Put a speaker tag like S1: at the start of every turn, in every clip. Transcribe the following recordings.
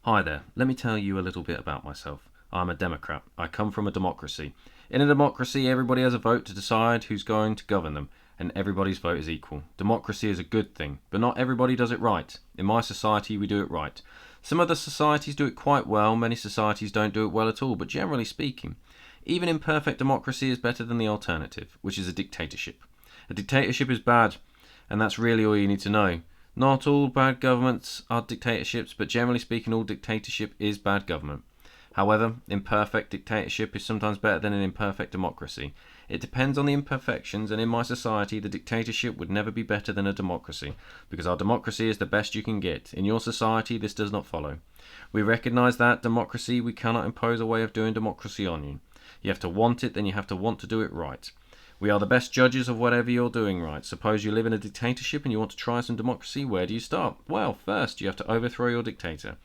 S1: Hi there, let me tell you a little bit about myself. I'm a Democrat. I come from a democracy. In a democracy, everybody has a vote to decide who's going to govern them, and everybody's vote is equal. Democracy is a good thing, but not everybody does it right. In my society, we do it right. Some other societies do it quite well, many societies don't do it well at all, but generally speaking, even imperfect democracy is better than the alternative, which is a dictatorship. A dictatorship is bad, and that's really all you need to know. Not all bad governments are dictatorships, but generally speaking, all dictatorship is bad government. However, imperfect dictatorship is sometimes better than an imperfect democracy. It depends on the imperfections, and in my society, the dictatorship would never be better than a democracy, because our democracy is the best you can get. In your society, this does not follow. We recognise that democracy, we cannot impose a way of doing democracy on you. You have to want it, then you have to want to do it right. We are the best judges of whatever you're doing right. Suppose you live in a dictatorship and you want to try some democracy, where do you start? Well, first you have to overthrow your dictator.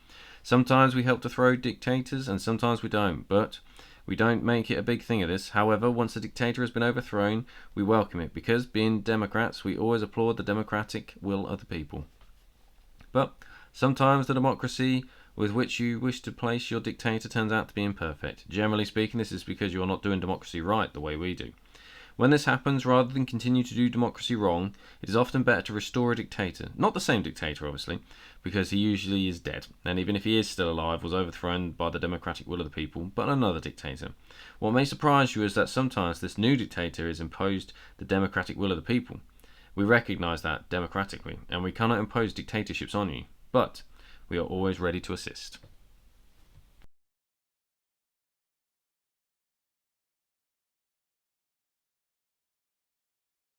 S1: Sometimes we help to throw dictators and sometimes we don't, but we don't make it a big thing of this. However, once the dictator has been overthrown, we welcome it because, being Democrats, we always applaud the democratic will of the people. But sometimes the democracy with which you wish to place your dictator turns out to be imperfect. Generally speaking, this is because you are not doing democracy right the way we do. When this happens, rather than continue to do democracy wrong, it is often better to restore a dictator. Not the same dictator, obviously, because he usually is dead, and even if he is still alive, was overthrown by the democratic will of the people, but another dictator. What may surprise you is that sometimes this new dictator is imposed the democratic will of the people. We recognise that democratically, and we cannot impose dictatorships on you, but we are always ready to assist.